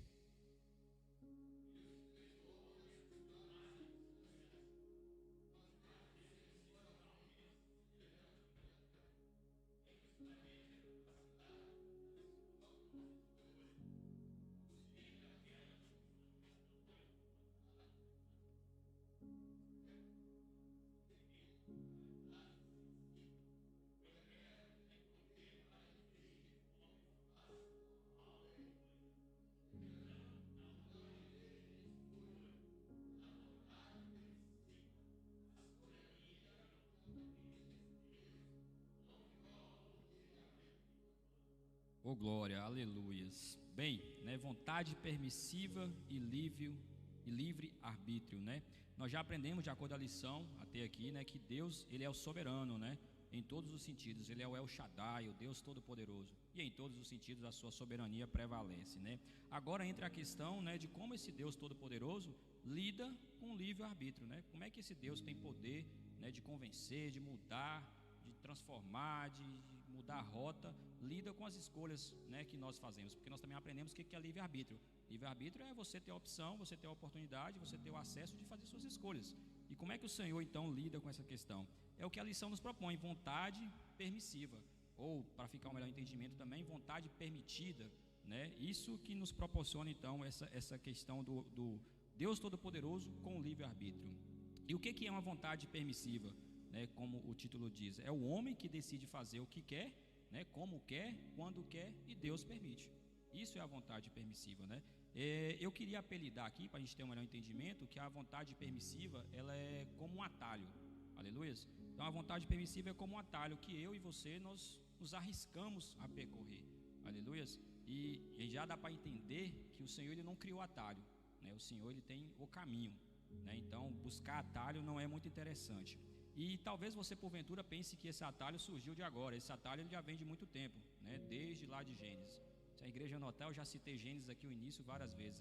Speaker 1: Oh glória, aleluias. Bem, né, vontade permissiva e livre arbítrio, né? Nós já aprendemos, de acordo com a lição até aqui, né, que Deus, ele é o soberano, né? Em todos os sentidos, ele é o El Shaddai, o Deus Todo-Poderoso, e em todos os sentidos a sua soberania prevalece, né? Agora entra a questão, né, de como esse Deus Todo-Poderoso lida com o livre arbítrio, né? Como é que esse Deus tem poder, né, de convencer, de mudar, de transformar, de mudar a rota, lida com as escolhas, né, que nós fazemos, porque nós também aprendemos o que é livre-arbítrio. Livre-arbítrio é você ter a opção, você ter a oportunidade, você ter o acesso de fazer suas escolhas. E como é que o Senhor então lida com essa questão? É o que a lição nos propõe: vontade permissiva, ou, para ficar um melhor entendimento também, vontade permitida, né? Isso que nos proporciona então essa questão do Deus Todo-Poderoso com o livre-arbítrio. E o que é uma vontade permissiva? Né, como o título diz, é o homem que decide fazer o que quer, né, como quer, quando quer, e Deus permite. Isso é a vontade permissiva, né? Eu queria apelidar aqui, para a gente ter um melhor entendimento, que a vontade permissiva, ela é como um atalho. Aleluia. Então a vontade permissiva é como um atalho que eu e você nós nos arriscamos a percorrer. Aleluia. E já dá para entender que o Senhor, ele não criou atalho, né? O Senhor, ele tem o caminho, né? Então buscar atalho não é muito interessante. E talvez você porventura pense que esse atalho surgiu de agora. Esse atalho ele já vem de muito tempo, né? Desde lá de Gênesis. Se a igreja notar, eu já citei Gênesis aqui no início várias vezes.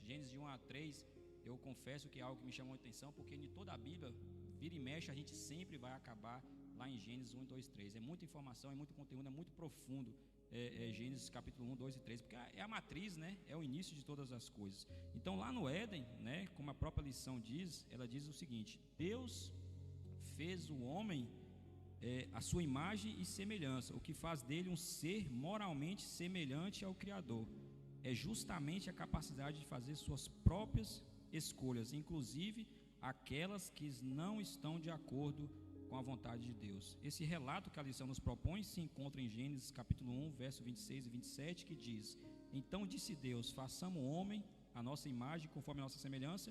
Speaker 1: Gênesis de 1 a 3, eu confesso que é algo que me chamou a atenção, porque em toda a Bíblia vira e mexe, a gente sempre vai acabar lá em Gênesis 1, 2, 3. É muita informação, é muito conteúdo, é muito profundo. Gênesis capítulo 1, 2 e 3, porque é a matriz, né? É o início de todas as coisas. Então lá no Éden, né, como a própria lição diz, ela diz o seguinte: Deus fez o homem a sua imagem e semelhança, o que faz dele um ser moralmente semelhante ao Criador. É justamente a capacidade de fazer suas próprias escolhas, inclusive aquelas que não estão de acordo com a vontade de Deus. Esse relato que a lição nos propõe se encontra em Gênesis capítulo 1, verso 26 e 27, que diz: Então disse Deus: façamos o homem a nossa imagem, conforme a nossa semelhança,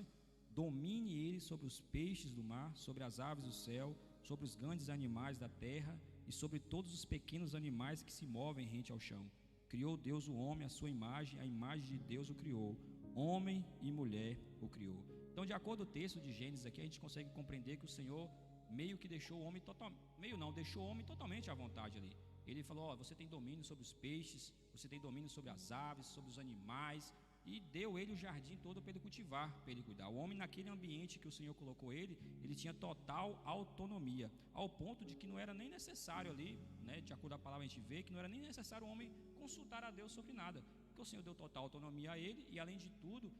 Speaker 1: domine ele sobre os peixes do mar, sobre as aves do céu, sobre os grandes animais da terra e sobre todos os pequenos animais que se movem rente ao chão. Criou Deus o homem à sua imagem, a imagem de Deus o criou, homem e mulher o criou. Então, de acordo com o texto de Gênesis aqui, a gente consegue compreender que o Senhor meio que deixou o homem deixou o homem totalmente à vontade ali. Ele falou: você tem domínio sobre os peixes, você tem domínio sobre as aves, sobre os animais, e deu ele o jardim todo para ele cultivar, para ele cuidar. O homem, naquele ambiente que o Senhor colocou ele tinha total autonomia, ao ponto de que não era nem necessário ali, né, de acordo com a palavra a gente vê que não era nem necessário o homem consultar a Deus sobre nada, porque o Senhor deu total autonomia a ele, e além de tudo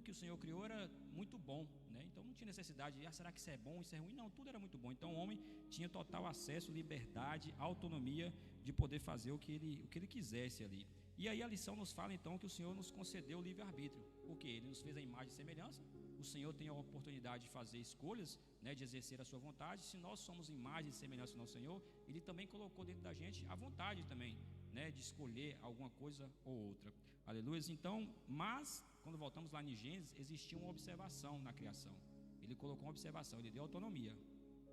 Speaker 1: que o Senhor criou era muito bom, né? Então não tinha necessidade de, será que isso é bom, isso é ruim? Não, tudo era muito bom. Então o homem tinha total acesso, liberdade, autonomia de poder fazer o que ele quisesse ali. E aí a lição nos fala então que o Senhor nos concedeu o livre-arbítrio, porque Ele nos fez a imagem e semelhança. O Senhor tem a oportunidade de fazer escolhas, né, de exercer a sua vontade. Se nós somos imagem e semelhança do nosso Senhor, Ele também colocou dentro da gente a vontade também, né, de escolher alguma coisa ou outra. Aleluia. Então, mas quando voltamos lá em Gênesis, existia uma observação na criação. Ele colocou uma observação, ele deu autonomia.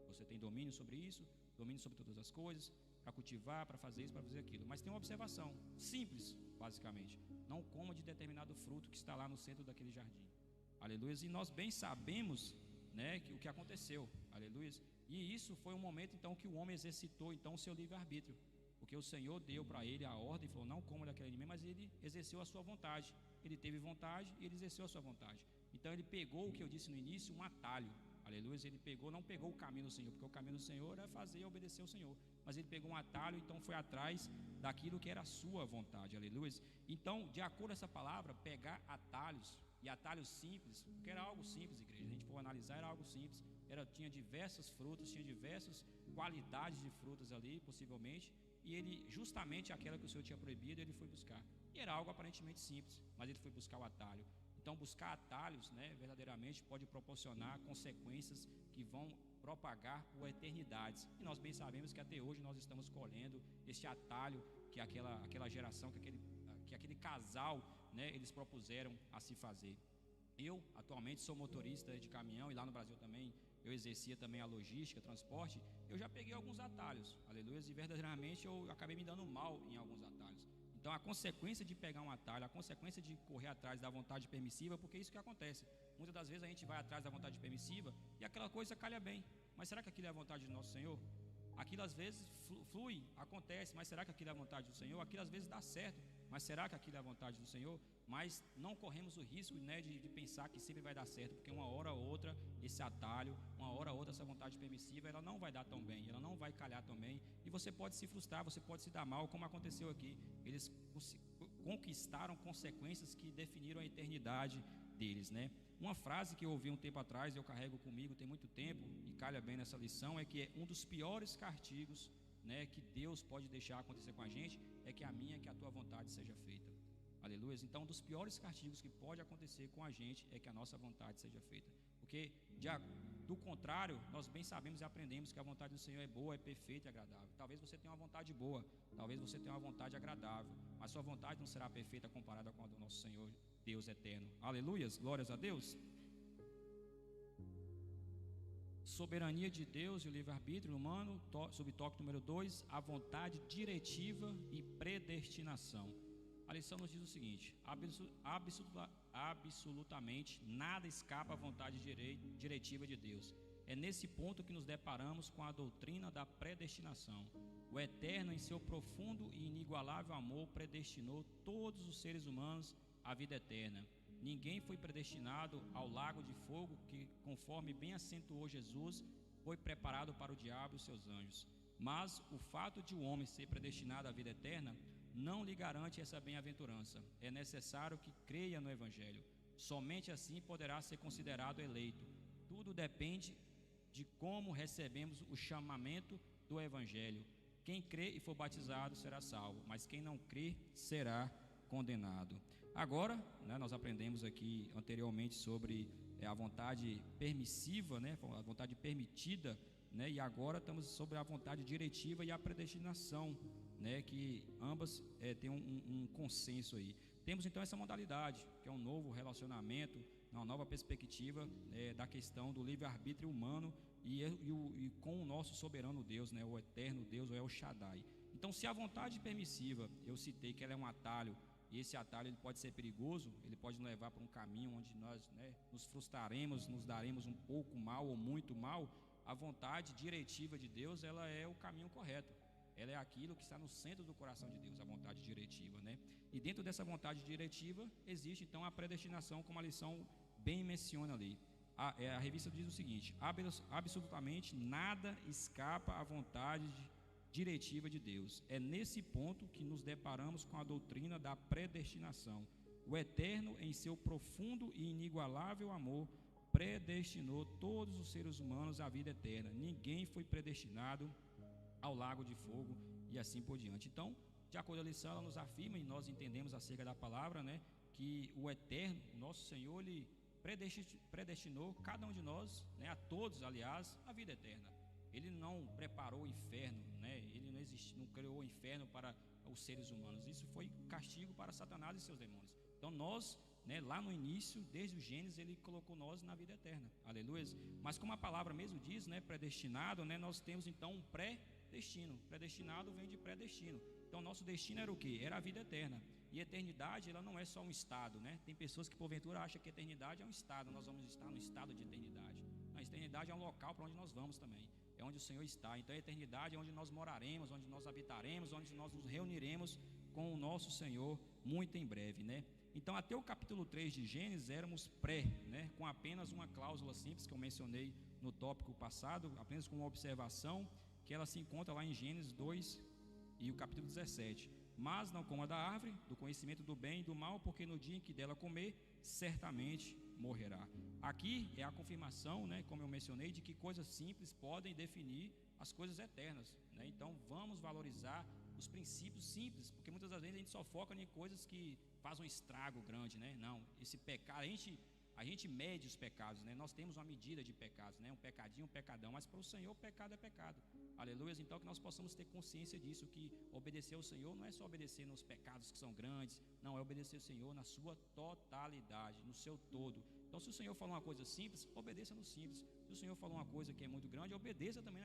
Speaker 1: Você tem domínio sobre isso, domínio sobre todas as coisas, para cultivar, para fazer isso, para fazer aquilo. Mas tem uma observação simples, basicamente: não coma de determinado fruto que está lá no centro daquele jardim. Aleluia. E nós bem sabemos, né, o que aconteceu. Aleluia. E isso foi um momento então que o homem exercitou então o seu livre-arbítrio, porque o Senhor deu para ele a ordem, falou: não coma daquele alimento, mas ele exerceu a sua vontade. Ele teve vontade e ele exerceu a sua vontade. Então ele pegou o que eu disse no início, um atalho. Aleluia. Ele não pegou o caminho do Senhor, porque o caminho do Senhor é fazer e obedecer ao Senhor, mas ele pegou um atalho, então foi atrás daquilo que era a sua vontade. Aleluia. Então, de acordo com essa palavra, pegar atalhos, e atalhos simples, porque era algo simples, igreja, se a gente for analisar, era algo simples, tinha diversas frutas, tinha diversas qualidades de frutas ali, possivelmente, e ele, justamente aquela que o Senhor tinha proibido, ele foi buscar, e era algo aparentemente simples, mas ele foi buscar o atalho. Então, buscar atalhos, né, verdadeiramente pode proporcionar consequências que vão propagar por eternidades. E nós bem sabemos que até hoje nós estamos colhendo este atalho que aquela geração, que aquele casal, né, eles propuseram a se fazer. Eu, atualmente, sou motorista de caminhão, e lá no Brasil também eu exercia também a logística, transporte. Eu já peguei alguns atalhos, aleluia, e verdadeiramente eu acabei me dando mal em alguns atalhos. Então, a consequência de pegar um atalho, a consequência de correr atrás da vontade permissiva, porque é isso que acontece. Muitas das vezes a gente vai atrás da vontade permissiva e aquela coisa calha bem. Mas será que aquilo é a vontade do nosso Senhor? Aquilo às vezes flui, acontece, mas será que aquilo é a vontade do Senhor? Aquilo às vezes dá certo, mas será que aquilo é a vontade do Senhor? Mas não corremos o risco, né, de pensar que sempre vai dar certo, porque uma hora ou outra esse atalho, uma hora ou outra essa vontade permissiva, ela não vai dar tão bem, ela não vai calhar tão bem, e você pode se frustrar, você pode se dar mal, como aconteceu aqui. Eles conquistaram consequências que definiram a eternidade deles, né? Uma frase que eu ouvi um tempo atrás, eu carrego comigo tem muito tempo, e calha bem nessa lição, é que um dos piores castigos, né, que Deus pode deixar acontecer com a gente, é que a minha, que a tua vontade seja feita. Aleluia. Então, um dos piores castigos que pode acontecer com a gente é que a nossa vontade seja feita, porque do contrário, nós bem sabemos e aprendemos que a vontade do Senhor é boa, é perfeita e agradável. Talvez você tenha uma vontade boa, talvez você tenha uma vontade agradável, mas sua vontade não será perfeita comparada com a do nosso Senhor Deus eterno. Aleluias, glórias a Deus. Soberania de Deus e o livre-arbítrio humano, subtópico número 2, a vontade diretiva e predestinação. A lição nos diz o seguinte: absolutamente nada escapa à vontade diretiva de Deus. É nesse ponto que nos deparamos com a doutrina da predestinação. O Eterno, em seu profundo e inigualável amor, predestinou todos os seres humanos à vida eterna. Ninguém foi predestinado ao lago de fogo que, conforme bem acentuou Jesus, foi preparado para o diabo e os seus anjos. Mas o fato de o homem ser predestinado à vida eterna não lhe garante essa bem-aventurança. É necessário que creia no Evangelho. Somente assim poderá ser considerado eleito. Tudo depende de como recebemos o chamamento do Evangelho. Quem crê e for batizado será salvo, mas quem não crê será condenado. Agora, nós aprendemos aqui anteriormente sobre a vontade permissiva, a vontade permitida, e agora estamos sobre a vontade diretiva e a predestinação, que ambas têm um consenso aí. Temos então essa modalidade, que é um novo relacionamento, uma nova perspectiva da questão do livre-arbítrio humano e com o nosso soberano Deus, o eterno Deus, o El Shaddai. Então, se a vontade permissiva, eu citei que ela é um atalho, e esse atalho ele pode ser perigoso, ele pode nos levar para um caminho onde nós nos frustraremos, nos daremos um pouco mal ou muito mal. A vontade diretiva de Deus, ela é o caminho correto. Ela é aquilo que está no centro do coração de Deus, a vontade diretiva, E dentro dessa vontade diretiva existe então a predestinação, como a lição bem menciona ali. A revista diz o seguinte: absolutamente nada escapa à vontade diretiva de Deus. É nesse ponto que nos deparamos com a doutrina da predestinação. O Eterno, em seu profundo e inigualável amor, predestinou todos os seres humanos à vida eterna. Ninguém foi predestinado ao lago de fogo e assim por diante. Então, de acordo com a lição, ela nos afirma, e nós entendemos acerca da palavra, que o Eterno, nosso Senhor, Ele predestinou cada um de nós, a todos, aliás, a vida eterna. Ele não preparou o inferno, Ele não criou o inferno para os seres humanos. Isso foi castigo para Satanás e seus demônios. Então nós, lá no início, desde o Gênesis, Ele colocou nós na vida eterna. Aleluia. Mas como a palavra mesmo diz, predestinado, nós temos então um pré-destino. Predestinado vem de pré-destino. Então nosso destino era o quê? Era a vida eterna. E eternidade, ela não é só um estado, Tem pessoas que porventura acham que eternidade é um estado. Nós vamos estar no estado de eternidade. A eternidade é um local para onde nós vamos também. É onde o Senhor está. Então a eternidade é onde nós moraremos, onde nós habitaremos, onde nós nos reuniremos com o nosso Senhor muito em breve, Então até o capítulo 3 de Gênesis éramos pré, com apenas uma cláusula simples que eu mencionei no tópico passado, apenas com uma observação, que ela se encontra lá em Gênesis 2 e o capítulo 17. Mas não coma da árvore do conhecimento do bem e do mal, porque no dia em que dela comer, certamente morrerá. Aqui é a confirmação, como eu mencionei, de que coisas simples podem definir as coisas eternas, Então vamos valorizar os princípios simples, porque muitas das vezes a gente só foca em coisas que fazem um estrago grande, Não, esse pecado, a gente mede os pecados, Nós temos uma medida de pecados, Um pecadinho, um pecadão, mas para o Senhor o pecado é pecado. Aleluia. Então que nós possamos ter consciência disso, que obedecer ao Senhor não é só obedecer nos pecados que são grandes, não, é obedecer ao Senhor na sua totalidade, no seu todo. Então se o Senhor falou uma coisa simples, obedeça no simples. Se o Senhor falou uma coisa que é muito grande, obedeça também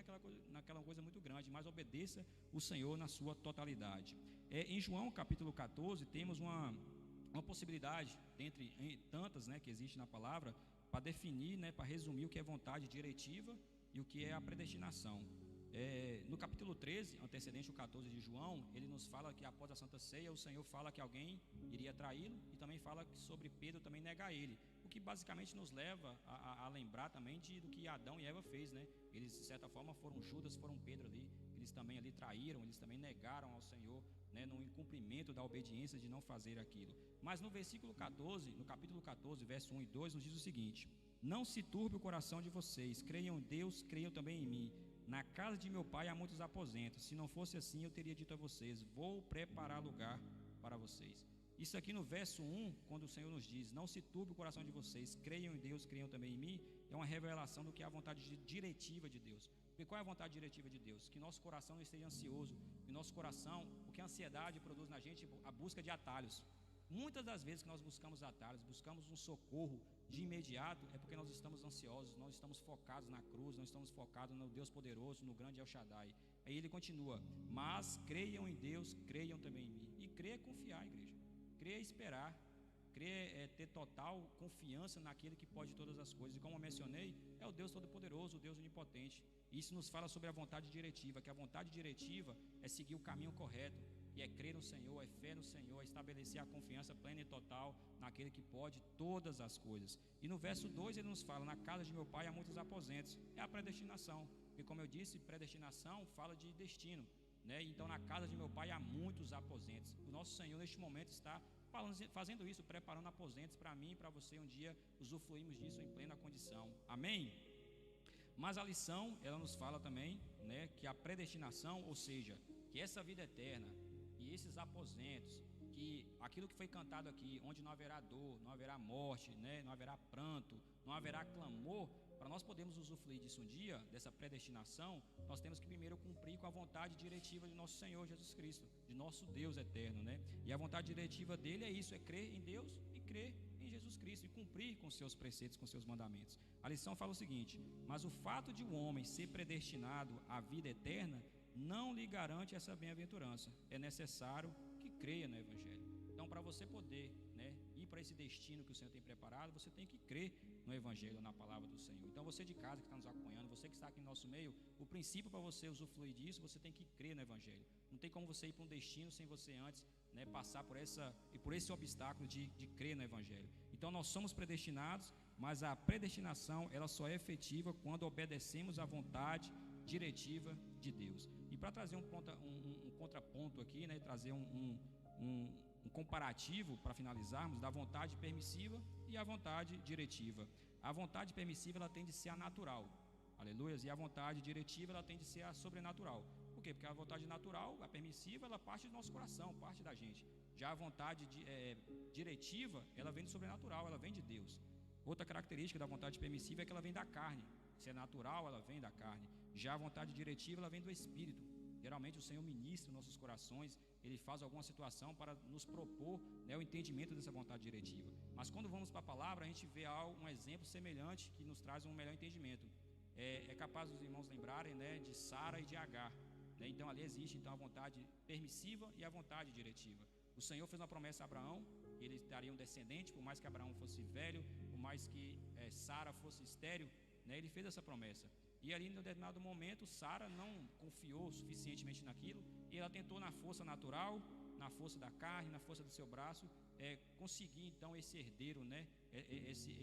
Speaker 1: naquela coisa muito grande, mas obedeça o Senhor na sua totalidade. Em João capítulo 14 temos uma possibilidade, dentre tantas que existe na palavra, para definir, para resumir o que é vontade diretiva e o que é a predestinação. No capítulo 13, antecedente ao 14 de João, ele nos fala que após a Santa Ceia, o Senhor fala que alguém iria traí-lo, e também fala sobre Pedro também negar ele, o que basicamente nos leva a lembrar também do que Adão e Eva fez, Eles de certa forma foram Judas, foram Pedro ali, eles também ali traíram, eles também negaram ao Senhor, no incumprimento da obediência de não fazer aquilo. Mas no versículo 14, no capítulo 14, verso 1 e 2, nos diz o seguinte: não se turbe o coração de vocês, creiam em Deus, creiam também em mim. Na casa de meu pai há muitos aposentos. Se não fosse assim, eu teria dito a vocês: vou preparar lugar para vocês. Isso aqui no verso 1, quando o Senhor nos diz: não se turbe o coração de vocês, creiam em Deus, creiam também em mim, é uma revelação do que é a vontade diretiva de Deus. Porque qual é a vontade diretiva de Deus? Que nosso coração não esteja ansioso, que nosso coração, o que a ansiedade produz na gente, a busca de atalhos. Muitas das vezes que nós buscamos atalhos, buscamos um socorro de imediato, é porque nós estamos ansiosos, nós estamos focados na cruz, nós estamos focados no Deus poderoso, no grande El Shaddai. Aí ele continua: mas creiam em Deus, creiam também em mim. E crer é confiar, igreja. Crer é esperar. Crer é ter total confiança naquele que pode todas as coisas. E como eu mencionei, é o Deus todo-poderoso, o Deus onipotente. Isso nos fala sobre a vontade diretiva, que a vontade diretiva é seguir o caminho correto. e é crer no Senhor, é fé no Senhor, é estabelecer a confiança plena e total naquele que pode todas as coisas. E no verso 2 ele nos fala: na casa de meu pai há muitos aposentos. É a predestinação, porque como eu disse, predestinação fala de destino, né? Então na casa de meu pai há muitos aposentos. O nosso Senhor neste momento está fazendo isso, preparando aposentos para mim e para você. Um dia usufruímos disso em plena condição. Amém? Mas a lição, ela nos fala também, né, que a predestinação, ou seja, que essa vida eterna e esses aposentos, que aquilo que foi cantado aqui, onde não haverá dor, não haverá morte, né, não haverá pranto, não haverá clamor, para nós podermos usufruir disso um dia, dessa predestinação, nós temos que primeiro cumprir com a vontade diretiva de nosso Senhor Jesus Cristo, de nosso Deus eterno, né? E a vontade diretiva dele é isso, é crer em Deus e crer em Jesus Cristo e cumprir com seus preceitos, com seus mandamentos. A lição fala o seguinte: mas o fato de um homem ser predestinado à vida eterna não lhe garante essa bem-aventurança. É necessário que creia no Evangelho. Então, para você poder, né, ir para esse destino que o Senhor tem preparado, você tem que crer no Evangelho, na palavra do Senhor. Então, você de casa que está nos acompanhando, você que está aqui no nosso meio, o princípio para você usufruir disso, você tem que crer no Evangelho. Não tem como você ir para um destino sem você antes, né, passar por esse obstáculo de crer no Evangelho. Então, nós somos predestinados, mas a predestinação ela só é efetiva quando obedecemos à vontade diretiva de Deus. E para trazer um contraponto aqui, né, trazer um comparativo para finalizarmos da vontade permissiva e a vontade diretiva. A vontade permissiva ela tende a ser a natural, aleluia, e a vontade diretiva ela tende a ser a sobrenatural. Por quê? Porque a vontade natural, a permissiva, ela parte do nosso coração, parte da gente. Já a vontade diretiva, ela vem do sobrenatural, ela vem de Deus. Outra característica da vontade permissiva é que ela vem da carne. Se é natural, ela vem da carne. Já a vontade diretiva, ela vem do Espírito. Geralmente o Senhor ministra nossos corações, Ele faz alguma situação para nos propor, né, o entendimento dessa vontade diretiva. Mas quando vamos para a palavra, a gente vê um exemplo semelhante que nos traz um melhor entendimento. É capaz dos irmãos lembrarem, né, de Sara e de Agar, né? Então ali existe então a vontade permissiva e a vontade diretiva. O Senhor fez uma promessa a Abraão, que ele daria um descendente, por mais que Abraão fosse velho, por mais que Sara fosse estéril, né, ele fez essa promessa. E ali, em um determinado momento, Sara não confiou suficientemente naquilo, e ela tentou, na força natural, na força da carne, na força do seu braço, conseguir então esse herdeiro, né,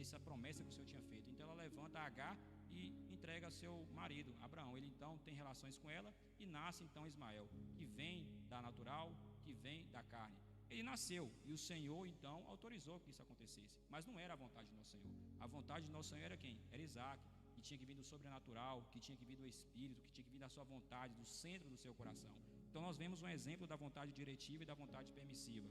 Speaker 1: essa promessa que o Senhor tinha feito. Então ela levanta Agar e entrega a seu marido, Abraão. Ele então tem relações com ela e nasce então Ismael, que vem da natural, que vem da carne. Ele nasceu e o Senhor então autorizou que isso acontecesse, mas não era a vontade de nosso Senhor. A vontade de nosso Senhor era quem? Era Isaac, que tinha que vir do sobrenatural, que tinha que vir do Espírito, que tinha que vir da sua vontade, do centro do seu coração. Então nós vemos um exemplo da vontade diretiva e da vontade permissiva.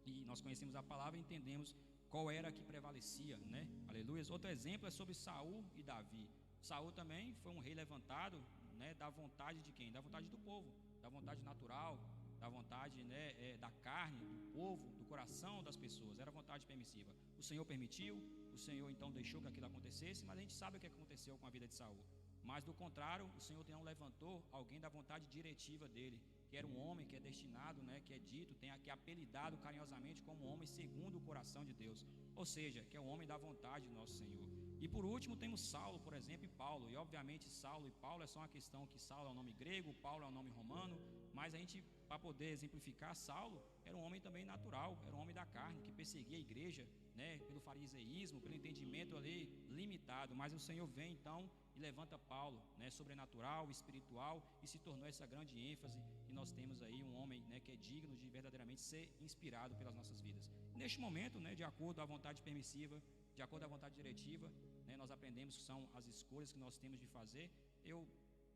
Speaker 1: E nós conhecemos a palavra e entendemos qual era a que prevalecia, né? Aleluia. Outro exemplo é sobre Saul e Davi. Saul também foi um rei levantado, né, da vontade de quem? Da vontade do povo, da vontade natural, da vontade, né, da carne, do povo, do coração das pessoas. Era vontade permissiva. O Senhor permitiu, o Senhor então deixou que aquilo acontecesse, mas a gente sabe o que aconteceu com a vida de Saul. Mas do contrário, o Senhor não levantou alguém da vontade diretiva dele, que era um homem que é destinado, né, que é dito, que é apelidado carinhosamente como homem segundo o coração de Deus, ou seja, que é o homem da vontade do nosso Senhor. E por último temos Saulo, por exemplo, e Paulo. E obviamente Saulo e Paulo é só uma questão que Saulo é um nome grego, Paulo é um nome romano, mas a gente, para poder exemplificar, Saulo era um homem também natural, era um homem da carne, que perseguia a igreja, né, pelo fariseísmo, pelo entendimento ali limitado. Mas o Senhor vem então e levanta Paulo, né, sobrenatural, espiritual, e se tornou essa grande ênfase. E nós temos aí um homem, né, que é digno de verdadeiramente ser inspirado pelas nossas vidas. Neste momento, né, de acordo à vontade permissiva, de acordo à vontade diretiva, né, nós aprendemos que são as escolhas que nós temos de fazer. Eu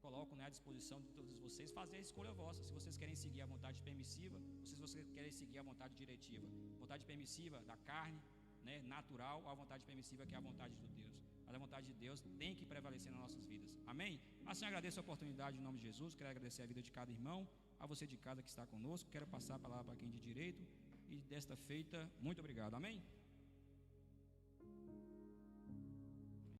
Speaker 1: coloco, né, à disposição de todos vocês fazer a escolha vossa. Se vocês querem seguir a vontade permissiva, ou se vocês querem seguir a vontade diretiva. Vontade permissiva da carne, né, natural, a vontade permissiva que é a vontade de Deus. Mas a vontade de Deus tem que prevalecer nas nossas vidas. Amém? Assim agradeço a oportunidade em nome de Jesus. Quero agradecer a vida de cada irmão, a você de casa que está conosco. Quero passar a palavra para quem de direito. E desta feita, muito obrigado. Amém?